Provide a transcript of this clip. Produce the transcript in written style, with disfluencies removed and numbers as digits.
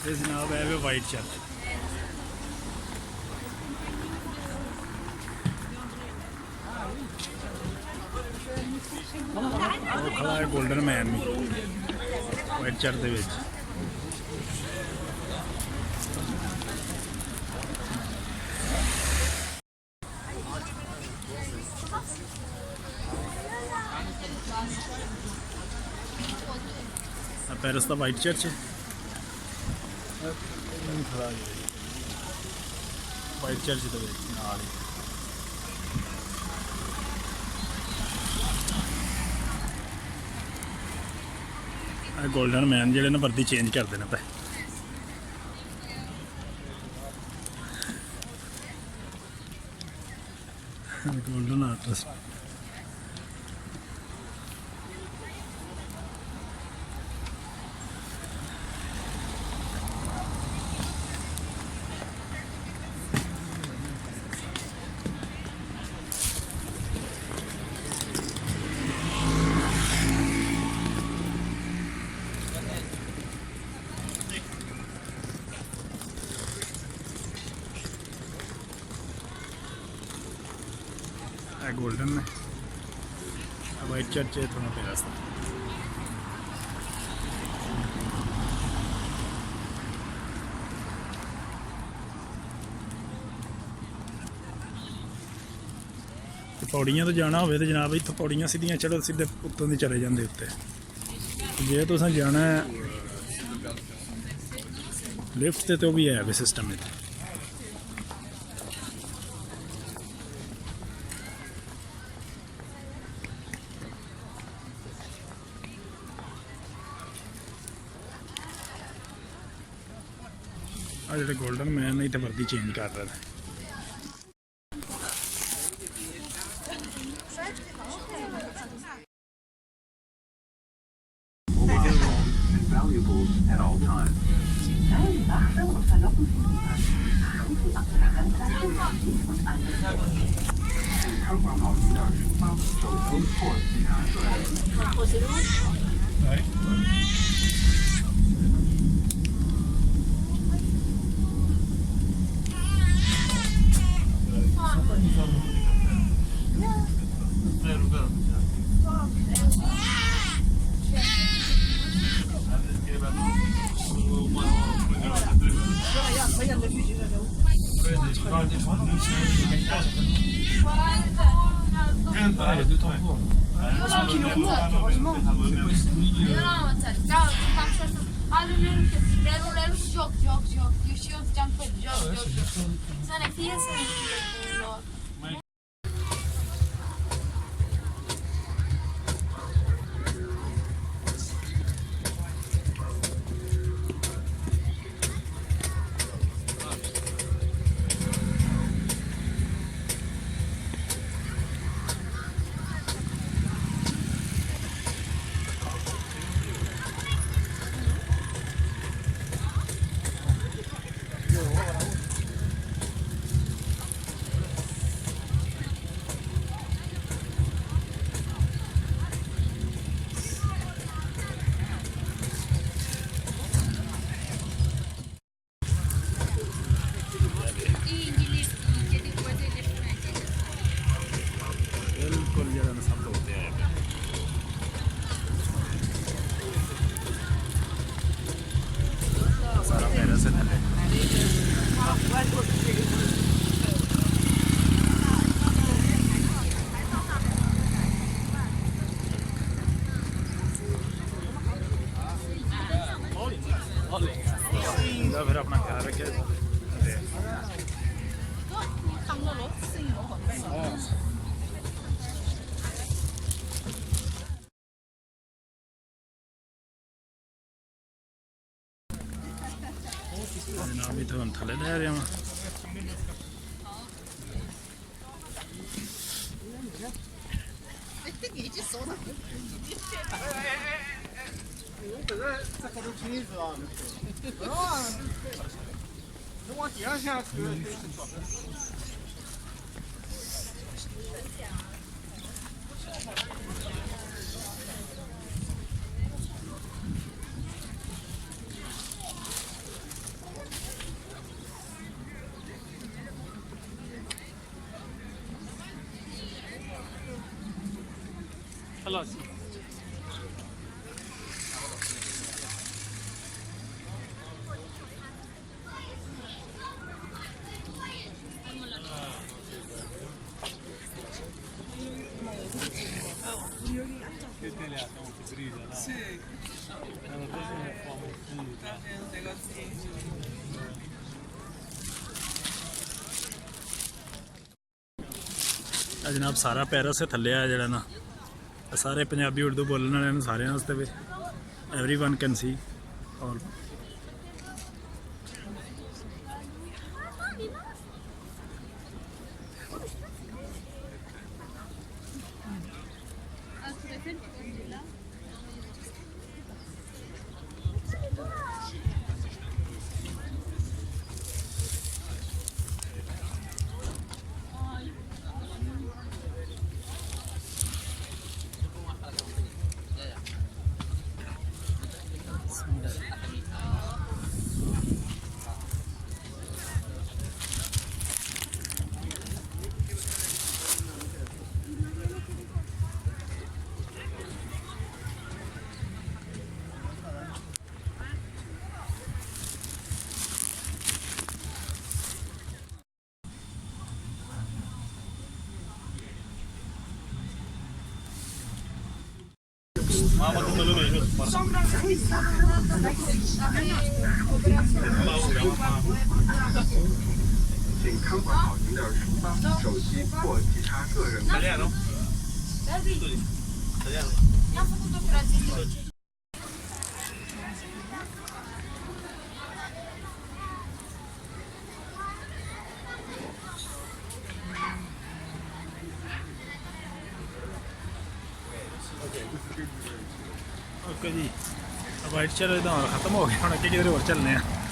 ये जनाब है वो वाइट चर्च। वो खड़ा है गोल्डन मैन वाइट चर्च दे विच। पेरिस का वाइट चर्च है। खड़ा वाइट चर्च के नाल ही गोल्डन मैन जेडे ना वर्दी चेंज करते हैं पे गोल्डन आर्टिस्ट। गोल्डन है वाइट चर्च है थोड़ा पे रास्ता। पौड़ियां तो जाना हो तो जनाब इतों पौड़ियां सीधियां चढ़ो सीधे उत्तों दी चले जाते उत्ते। जे तुसें जाना है लिफ्ट से तो भी है वे सिस्टम इत्थे। आ जो गोल्डन मैन नहीं तो वर्दी चेंज कर रहे हैं। फिर अपना ख्याल रखे। जनाब इतने हम थले लै रहे हैं।能往底下下去。خلاص जनाब सारा पैरिस थल्ले आ जरा ना सारे पंजाबी उर्दू बोलने वाले सारे वास्ते भी every one can see all okay जी वाइट चलो इधर खत्म हो गया हम अगे किधर और चलने हैं